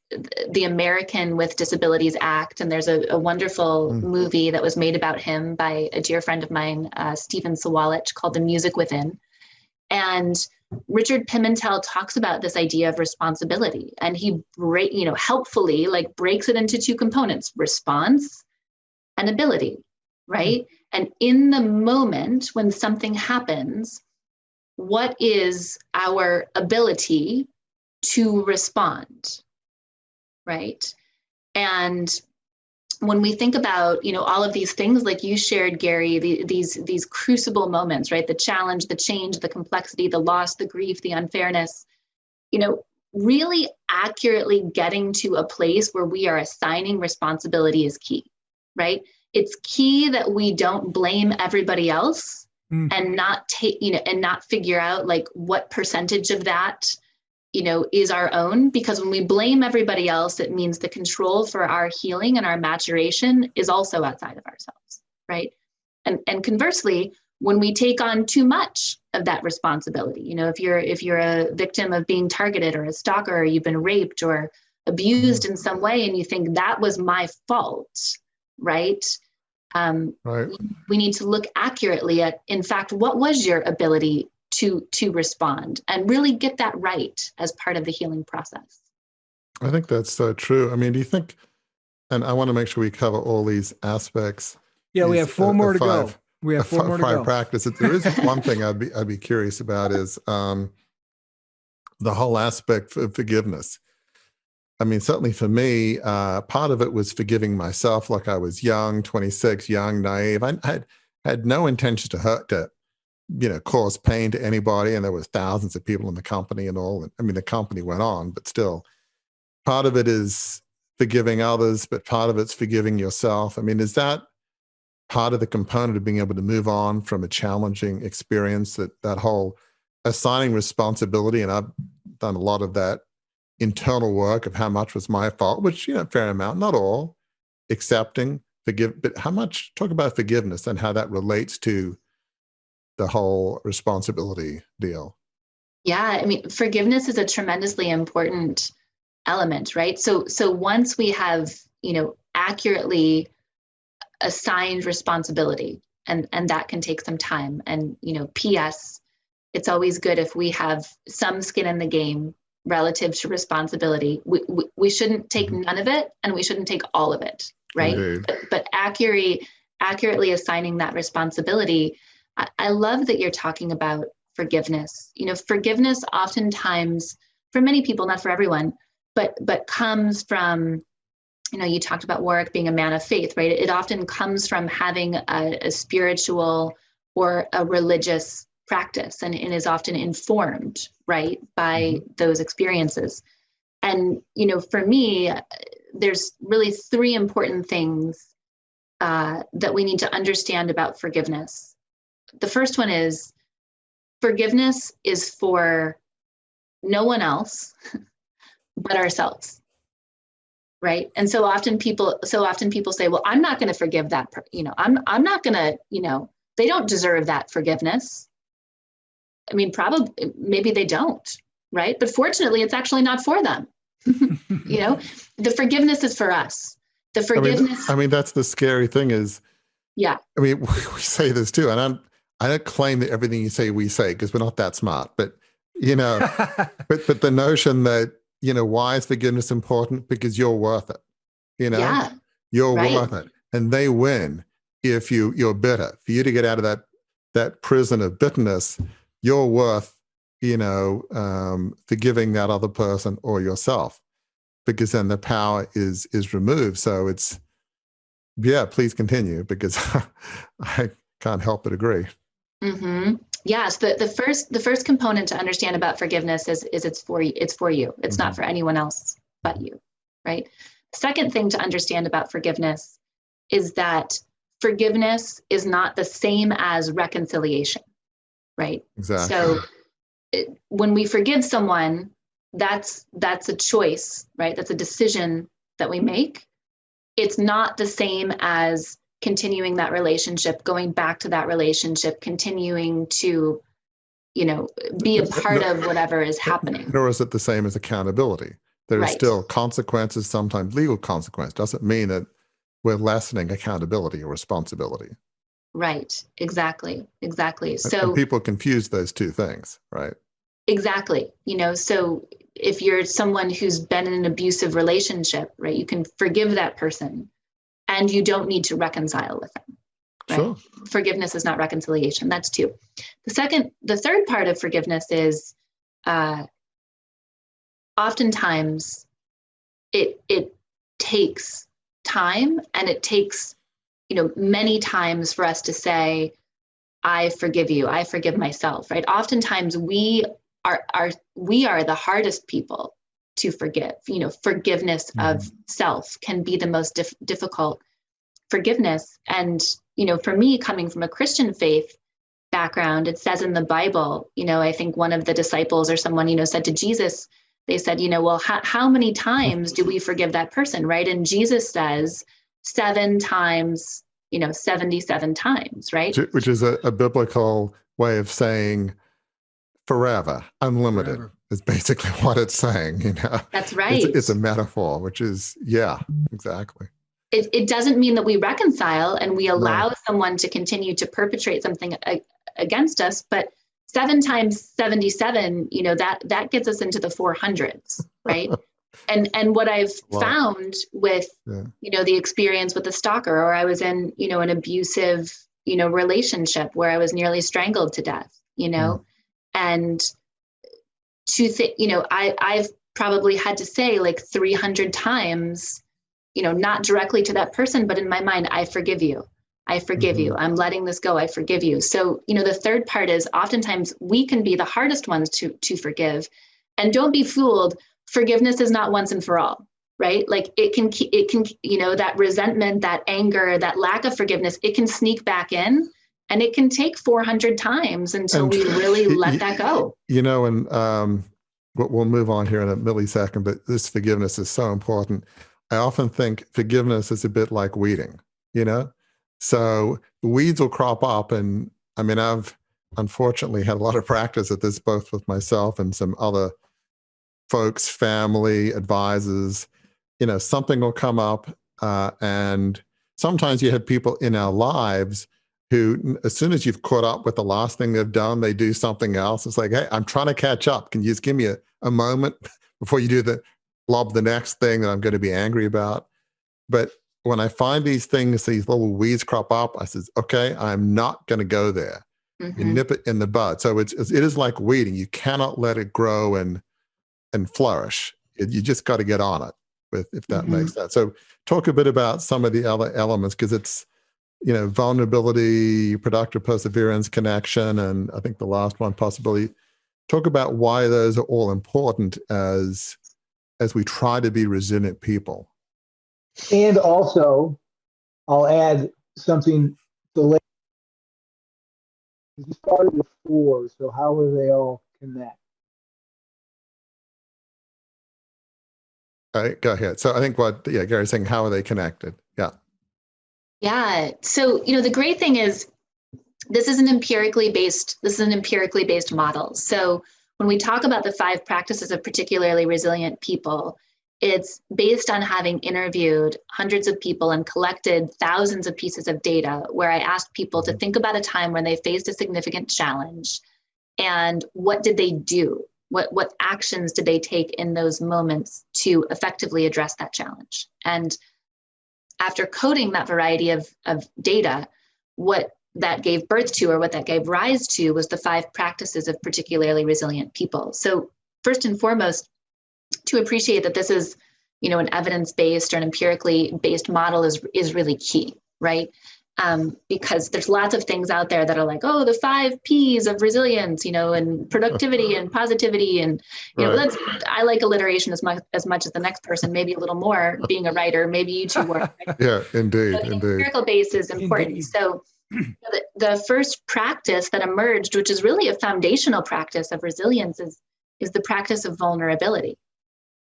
the American with Disabilities Act. And there's a wonderful movie that was made about him by a dear friend of mine, Stephen Sawallich, called The Music Within. And Richard Pimentel talks about this idea of responsibility, and he helpfully breaks it into two components: response and ability, right? And in the moment when something happens, what is our ability to respond, right? And when we think about, all of these things, like you shared, Gary, these crucible moments, right? The challenge, the change, the complexity, the loss, the grief, the unfairness, really accurately getting to a place where we are assigning responsibility is key, right? It's key that we don't blame everybody else and not and not figure out what percentage of that is our own, because when we blame everybody else, it means the control for our healing and our maturation is also outside of ourselves, right? And conversely, when we take on too much of that responsibility, if you're a victim of being targeted or a stalker, or you've been raped or abused in some way, and you think that was my fault, right? We need to look accurately at, in fact, what was your ability to respond, and really get that right as part of the healing process. I think that's so true. I mean, do you think, and I want to make sure we cover all these aspects. Yeah, we have four more to go. We have four more to go. Practice. There is one thing I'd be curious about is the whole aspect of forgiveness. I mean, certainly for me, part of it was forgiving myself. Like, I was young, 26, young, naive. I had no intention to cause pain to anybody. And there was thousands of people in the company and all. I mean, the company went on, but still, part of it is forgiving others, but part of it's forgiving yourself. I mean, is that part of the component of being able to move on from a challenging experience, that whole assigning responsibility, and I've done a lot of that internal work of how much was my fault, which, fair amount, not all, accepting, but how much, talk about forgiveness and how that relates to the whole responsibility deal. Yeah, I mean, forgiveness is a tremendously important element, right? So once we have, accurately assigned responsibility, and that can take some time. And, P.S., it's always good if we have some skin in the game relative to responsibility. We shouldn't take none of it, and we shouldn't take all of it, right? But accurately assigning that responsibility. I love that you're talking about forgiveness. Forgiveness oftentimes, for many people, not for everyone, but comes from, you talked about Warwick being a man of faith, right? It often comes from having a spiritual or a religious practice, and is often informed, right, by those experiences. And, for me, there's really three important things that we need to understand about forgiveness. The first one is forgiveness is for no one else but ourselves, right? And so often people say, well, I'm not going to forgive that, I'm not going to, they don't deserve that forgiveness. I mean, probably, maybe they don't, right? But fortunately, it's actually not for them. The forgiveness is for us. The forgiveness. I mean, that's the scary thing is, yeah. I mean, we say this too, and I don't claim that everything you say, we say, because we're not that smart, but, but the notion that, why is forgiveness important? Because you're worth it. Yeah, you're right. worth it. And they win if you're bitter. For you to get out of that prison of bitterness, you're worth, forgiving that other person or yourself, because then the power is removed. So it's, please continue, because I can't help but agree. Mm-hmm. Yes, the first component to understand about forgiveness is it's for you. It's for you. It's not for anyone else but you, right? Second thing to understand about forgiveness is that forgiveness is not the same as reconciliation, right? Exactly. So when we forgive someone, that's a choice, right? That's a decision that we make. It's not the same as continuing that relationship, going back to that relationship, continuing to, be a part of whatever is happening. Nor is it the same as accountability. There are still consequences, sometimes legal consequences. Doesn't mean that we're lessening accountability or responsibility. Right. Exactly. So and people confuse those two things, right? Exactly. So if you're someone who's been in an abusive relationship, right, you can forgive that person and you don't need to reconcile with them. Right? Sure. Forgiveness is not reconciliation. That's two. The third part of forgiveness is oftentimes it takes time, and it takes, many times for us to say, I forgive you, I forgive myself, right? Oftentimes we are the hardest people to forgive. Forgiveness of self can be the most difficult forgiveness. And, for me, coming from a Christian faith background, it says in the Bible, I think one of the disciples or someone, said to Jesus, they said, well, how many times do we forgive that person, right? And Jesus says 7 times, 77 times, right? Which is a biblical way of saying forever, unlimited, is basically what it's saying, That's right. It's a metaphor, which is, exactly. It doesn't mean that we reconcile and we allow someone to continue to perpetrate something against us, but 7 times 77, that gets us into the 400s, right? And what I've found with, the experience with a stalker, or I was in, an abusive, relationship where I was nearly strangled to death, and I've probably had to say like 300 times, not directly to that person, but in my mind, I forgive you. I forgive you. I'm letting this go. I forgive you. So, the third part is oftentimes we can be the hardest ones to forgive. And don't be fooled. Forgiveness is not once and for all, right? Like it can, that resentment, that anger, that lack of forgiveness, it can sneak back in And it can take 400 times until we really let that go. And we'll move on here in a millisecond, but this forgiveness is so important. I often think forgiveness is a bit like weeding, So weeds will crop up. And I mean, I've unfortunately had a lot of practice at this, both with myself and some other folks, family, advisors. Something will come up. And sometimes you have people in our lives who, as soon as you've caught up with the last thing they've done, they do something else. It's like, hey, I'm trying to catch up. Can you just give me a moment before you do the next thing that I'm going to be angry about? But when I find these things, these little weeds crop up, I says, okay, I'm not going to go there. Mm-hmm. You nip it in the bud. So it is like weeding. You cannot let it grow and flourish. You just got to get on it, if that makes sense. So talk a bit about some of the other elements, because it's, vulnerability, productive perseverance, connection, and I think the last one, possibility. Talk about why those are all important as we try to be resilient people. And also, I'll add something. You started with 4, so how will they all connect? All right, go ahead. So I think Gary's saying, how are they connected? Yeah. Yeah. So, the great thing is this is an empirically based model. So when we talk about the 5 practices of particularly resilient people, it's based on having interviewed hundreds of people and collected thousands of pieces of data, where I asked people to think about a time when they faced a significant challenge and what did they do? What actions did they take in those moments to effectively address that challenge? And after coding that variety of data, what that gave birth to, or what that gave rise to, was the 5 practices of particularly resilient people. So first and foremost, to appreciate that this is, an evidence-based or an empirically based model is really key, right? Because there's lots of things out there that are like, oh, the 5 P's of resilience, and productivity and positivity. And, Right. I like alliteration as much as the next person, maybe a little more, being a writer, maybe you two were. Right? Yeah, indeed. But the Indeed. empirical base is important. Indeed. So the first practice that emerged, which is really a foundational practice of resilience, is the practice of vulnerability,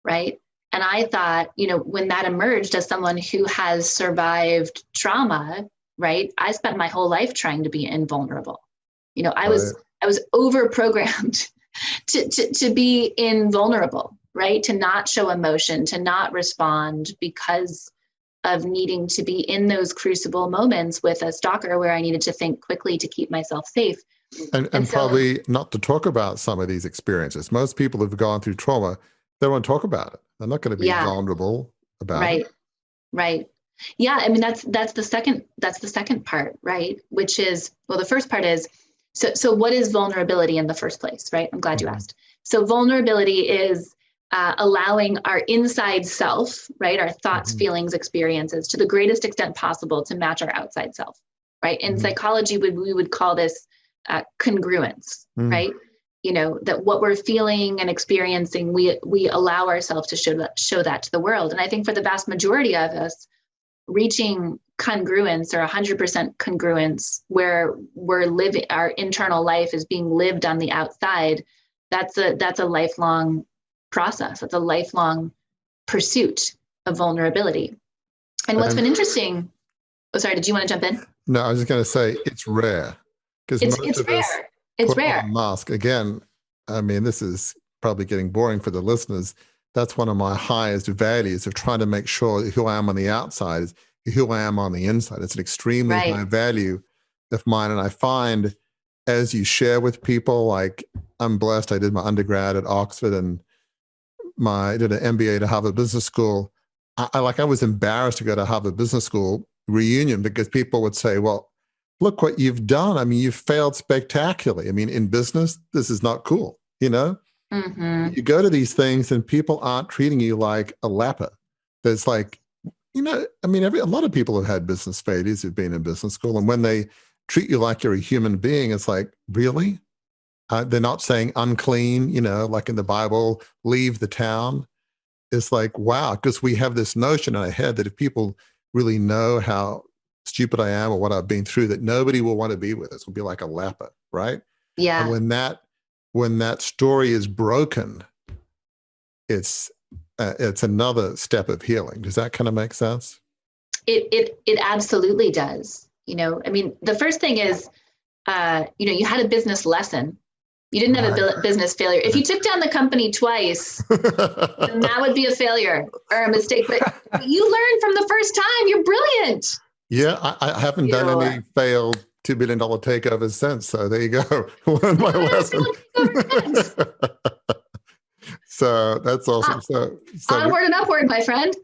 right? And I thought, when that emerged, as someone who has survived trauma, right? I spent my whole life trying to be invulnerable. I was over programmed to be invulnerable, right? To not show emotion, to not respond, because of needing to be in those crucible moments with a stalker where I needed to think quickly to keep myself safe. And so, probably not to talk about some of these experiences. Most people who've gone through trauma, they won't talk about it. They're not going to be vulnerable about it. Right. Yeah, I mean that's the second part, right? Which is, well, the first part is, so what is vulnerability in the first place, right? I'm glad you asked. So vulnerability is allowing our inside self, right, our thoughts, feelings, experiences, to the greatest extent possible to match our outside self, right? In psychology, we would call this congruence, right? That what we're feeling and experiencing, we allow ourselves to show that to the world. And I think for the vast majority of us, reaching congruence, or 100% congruence, where we're living, our internal life is being lived on the outside, that's a lifelong process. It's a lifelong pursuit of vulnerability. And what's been interesting, sorry, did you want to jump in? No, I was just going to say it's rare, because it's rare. It's rare. On a mask. Again, I mean, this is probably getting boring for the listeners. That's one of my highest values, of trying to make sure that who I am on the outside is who I am on the inside. It's an extremely high value of mine. And I find, as you share with people, like, I'm blessed. I did my undergrad at Oxford and I did an MBA to Harvard Business School. I was embarrassed to go to Harvard Business School reunion, because people would say, well, look what you've done. I mean, you've failed spectacularly. I mean, in business, this is not cool. You go to these things and people aren't treating you like a leper. There's like, I mean, a lot of people have had business failures who've been in business school. And when they treat you like you're a human being, it's like, really? They're not saying unclean, like in the Bible, leave the town. It's like, wow, because we have this notion in our head that if people really know how stupid I am or what I've been through, that nobody will want to be with us. We'll be like a leper, right? Yeah. And when that story is broken, it's another step of healing. Does that kind of make sense? It absolutely does. I mean, the first thing is, you had a business lesson. You didn't have a business failure. If you took down the company twice, then that would be a failure or a mistake. But you learned from the first time. You're brilliant. Yeah, I haven't done any failed $2 billion takeovers since. So there you go. Learned my lesson. So that's awesome. So onward and upward, my friend.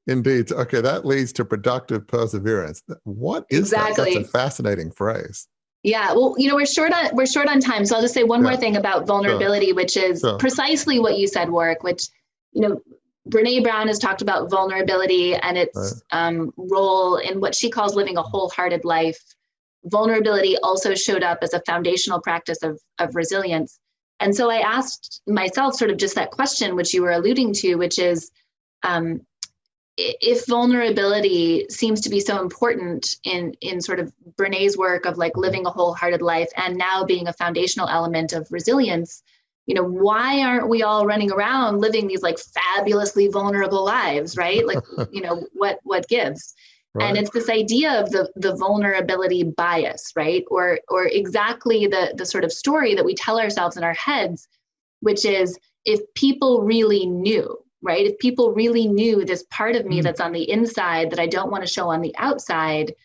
Indeed. Okay, that leads to productive perseverance. What is that? That's a fascinating phrase. Yeah, well, we're short on time, so I'll just say one more thing about vulnerability, which is precisely what you said, Warwick. Which, Brene Brown has talked about vulnerability and its role in what she calls living a wholehearted life. Vulnerability also showed up as a foundational practice of resilience, and so I asked myself sort of just that question, which you were alluding to, which is, if vulnerability seems to be so important in sort of Brené's work of like living a wholehearted life and now being a foundational element of resilience, why aren't we all running around living these like fabulously vulnerable lives, right? Like, what gives? Right. And it's this idea of the vulnerability bias, right? Or exactly the sort of story that we tell ourselves in our heads, which is, if people really knew, right? If people really knew this part of me that's on the inside that I don't want to show on the outside,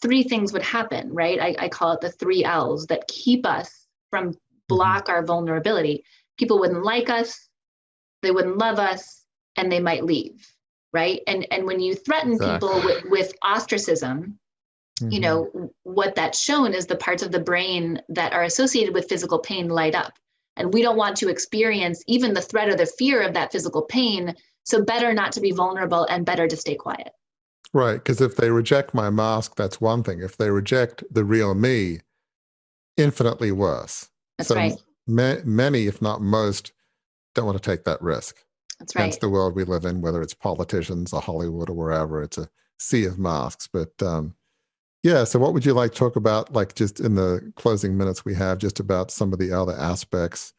three things would happen, right? I call it the 3 L's that keep us from block our vulnerability. People wouldn't like us, they wouldn't love us, and they might leave, right? And when you threaten people with ostracism, what that's shown is the parts of the brain that are associated with physical pain light up. And we don't want to experience even the threat or the fear of that physical pain. So better not to be vulnerable and better to stay quiet. Right. Because if they reject my mask, that's one thing. If they reject the real me, infinitely worse. That's right. Many, if not most, don't want to take that risk. That's right. Hence the world we live in, whether it's politicians or Hollywood or wherever, it's a sea of masks. But yeah, so what would you like to talk about, like just in the closing minutes we have, just about some of the other aspects,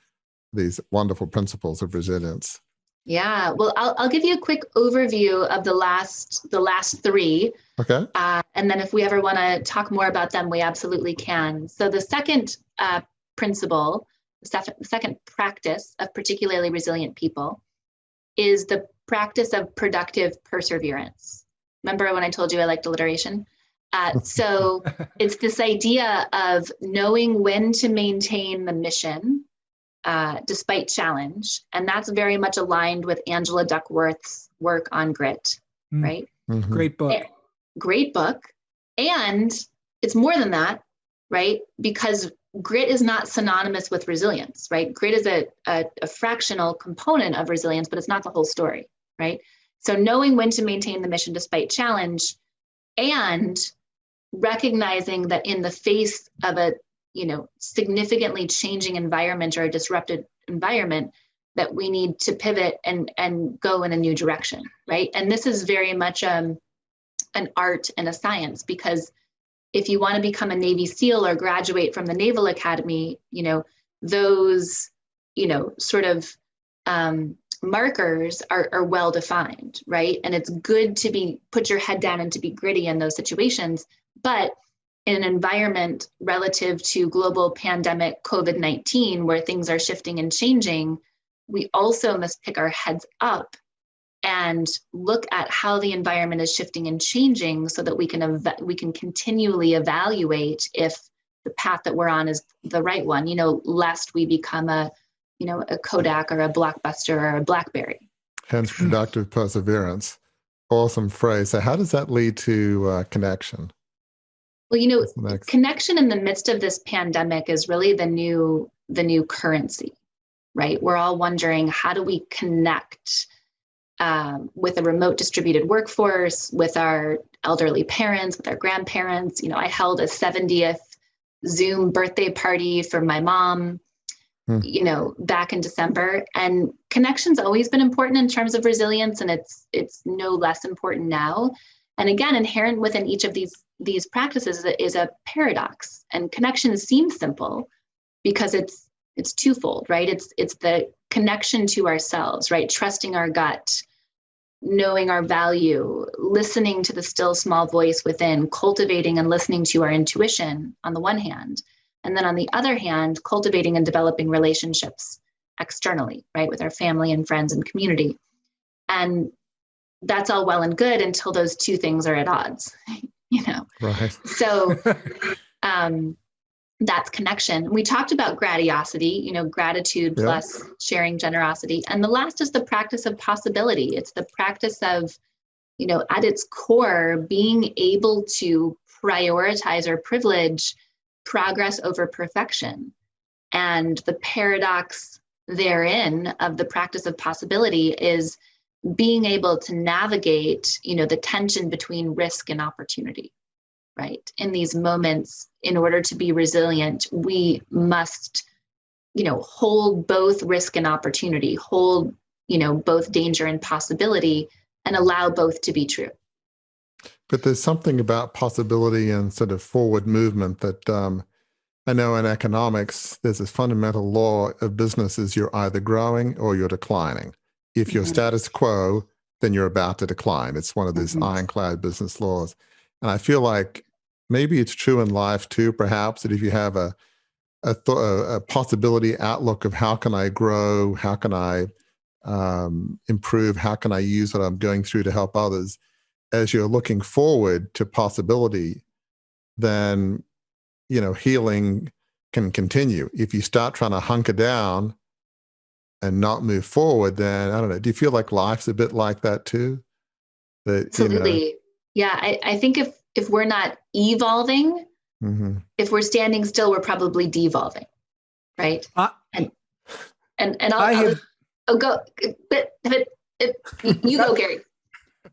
these wonderful principles of resilience? Yeah, well, I'll give you a quick overview of the last 3. Okay. And then if we ever want to talk more about them, we absolutely can. So the second principle, the second practice of particularly resilient people is the practice of productive perseverance. Remember when I told you I liked alliteration? So it's this idea of knowing when to maintain the mission despite challenge. And that's very much aligned with Angela Duckworth's work on grit, right? Mm-hmm. Great book. Great book. And it's more than that, right? Because grit is not synonymous with resilience, right? Grit is a fractional component of resilience, but it's not the whole story, right? So knowing when to maintain the mission despite challenge, and recognizing that in the face of a significantly changing environment or a disrupted environment, that we need to pivot and go in a new direction, right? And this is very much an art and a science, because if you want to become a Navy SEAL or graduate from the Naval Academy, those sort of markers are well defined, right? And it's good to put your head down and to be gritty in those situations. But in an environment relative to global pandemic COVID-19, where things are shifting and changing, we also must pick our heads up and look at how the environment is shifting and changing, so that we can continually evaluate if the path that we're on is the right one, lest we become a Kodak or a Blockbuster or a BlackBerry. Hence productive perseverance. Awesome phrase. So how does that lead to connection? Well, connection in the midst of this pandemic is really the new currency, right? We're all wondering, how do we connect with a remote distributed workforce, with our elderly parents, with our grandparents? I held a 70th Zoom birthday party for my mom, back in December. And connection's always been important in terms of resilience, and it's no less important now. And again, inherent within each of these practices is a paradox. And connection seems simple because it's twofold, right? It's the connection to ourselves, right? Trusting our gut, knowing our value, listening to the still small voice within, cultivating and listening to our intuition on the one hand. And then on the other hand, cultivating and developing relationships externally, right? With our family and friends and community. And that's all well and good until those two things are at odds, Right. So that's connection. We talked about gratiosity, gratitude plus sharing generosity. And the last is the practice of possibility. It's the practice of, at its core, being able to prioritize or privilege progress over perfection. And the paradox therein of the practice of possibility is being able to navigate, the tension between risk and opportunity, right? In these moments, in order to be resilient, we must, hold both risk and opportunity, hold, both danger and possibility, and allow both to be true. But there's something about possibility and sort of forward movement that I know in economics, there's this fundamental law of business is you're either growing or you're declining. If you're status quo, then you're about to decline. It's one of these ironclad business laws. And I feel like maybe it's true in life too, perhaps, that if you have a possibility outlook of how can I grow, how can I improve, how can I use what I'm going through to help others, as you're looking forward to possibility, then, healing can continue. If you start trying to hunker down and not move forward, then I don't know. Do you feel like life's a bit like that too? That, Absolutely. Yeah. I think if we're not evolving, if we're standing still, we're probably devolving. Right. And I'll go, but you go, Gary.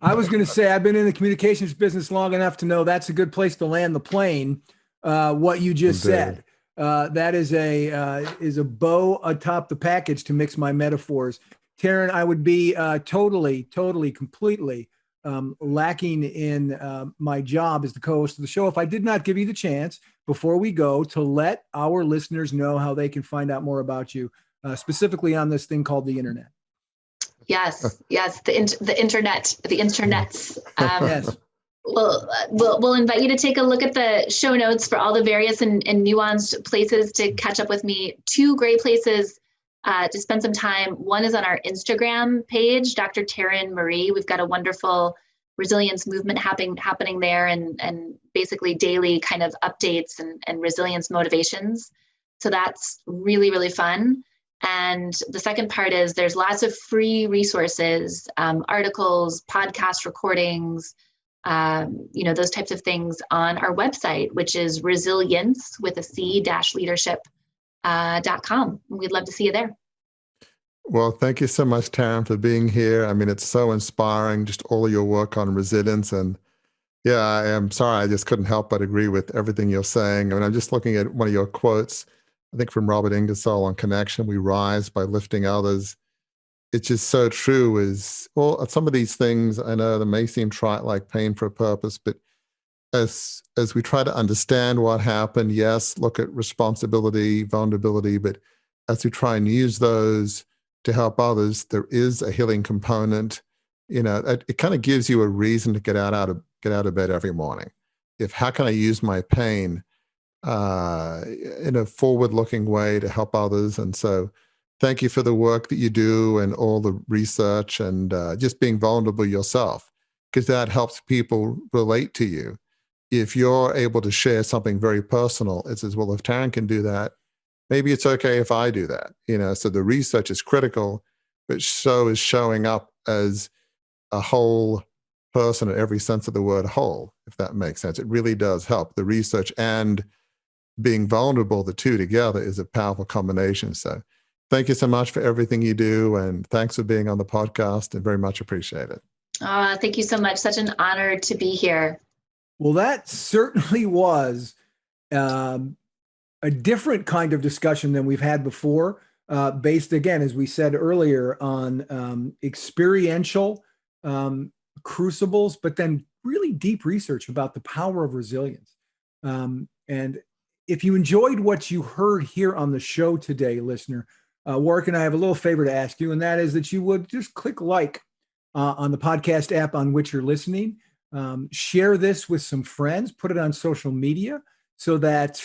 I was going to say, I've been in the communications business long enough to know that's a good place to land the plane. What you just said. That is a bow atop the package to mix my metaphors. Taryn, I would be totally, completely lacking in my job as the co-host of the show if I did not give you the chance before we go to let our listeners know how they can find out more about you, specifically on this thing called the internet. Yes, the internets. Yes. We'll invite you to take a look at the show notes for all the various and nuanced places to catch up with me. Two great places to spend some time. One is on our Instagram page, Dr. Taryn Marie. We've got a wonderful resilience movement happening there, and basically daily kind of updates and resilience motivations. So that's really, really fun. And the second part is there's lots of free resources, articles, podcast recordings, those types of things on our website, which is resilience with a c-leadership.com. We'd love to see you there. Well, thank you so much, Taryn, for being here. I mean, it's so inspiring, just all of your work on resilience. And yeah, I am sorry, I just couldn't help but agree with everything you're saying. I mean, I'm just looking at one of your quotes, I think from Robert Ingersoll on connection. We rise by lifting others. It's just so true. Is well, some of these things I know they may seem trite, like pain for a purpose, but as we try to understand what happened, yes, look at responsibility, vulnerability, but as we try and use those to help others, there is a healing component. It kind of gives you a reason to get out of bed every morning. How can I use my pain in a forward-looking way to help others? And so thank you for the work that you do and all the research and just being vulnerable yourself, because that helps people relate to you. If you're able to share something very personal, it says, well, if Taryn can do that, maybe it's okay if I do that. So the research is critical, but so is showing up as a whole person in every sense of the word whole, if that makes sense. It really does help. The research and being vulnerable, the two together, is a powerful combination. So thank you so much for everything you do. And thanks for being on the podcast, and very much appreciate it. Thank you so much. Such an honor to be here. Well, that certainly was a different kind of discussion than we've had before, based, again, as we said earlier, on experiential crucibles, but then really deep research about the power of resilience. And if you enjoyed what you heard here on the show today, listener, Warwick and I have a little favor to ask you, and that is that you would just click like on the podcast app on which you're listening. Share this with some friends, put it on social media so that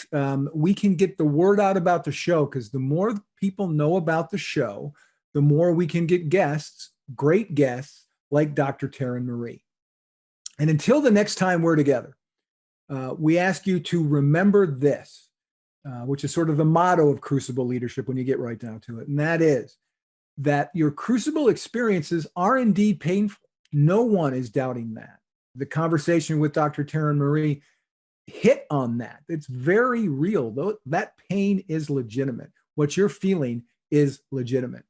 we can get the word out about the show, because the more people know about the show, the more we can get guests, great guests like Dr. Taryn Marie. And until the next time we're together, we ask you to remember this, which is sort of the motto of Crucible leadership when you get right down to it. And that is that your Crucible experiences are indeed painful. No one is doubting that. The conversation with Dr. Taryn Marie hit on that. It's very real, though. That pain is legitimate. What you're feeling is legitimate.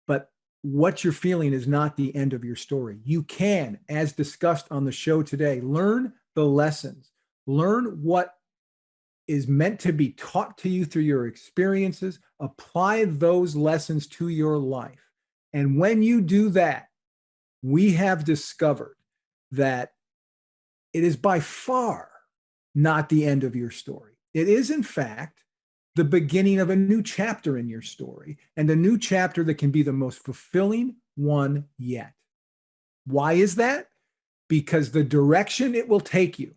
But what you're feeling is not the end of your story. You can, as discussed on the show today, learn the lessons, learn what is meant to be taught to you through your experiences, apply those lessons to your life. And when you do that, we have discovered that it is by far not the end of your story. It is, in fact, the beginning of a new chapter in your story, and a new chapter that can be the most fulfilling one yet. Why is that? Because the direction it will take you,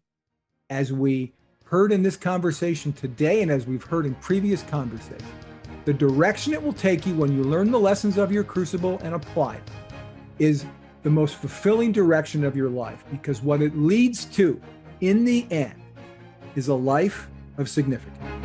as we heard in this conversation today and as we've heard in previous conversations, the direction it will take you when you learn the lessons of your crucible and apply it is the most fulfilling direction of your life, because what it leads to in the end is a life of significance.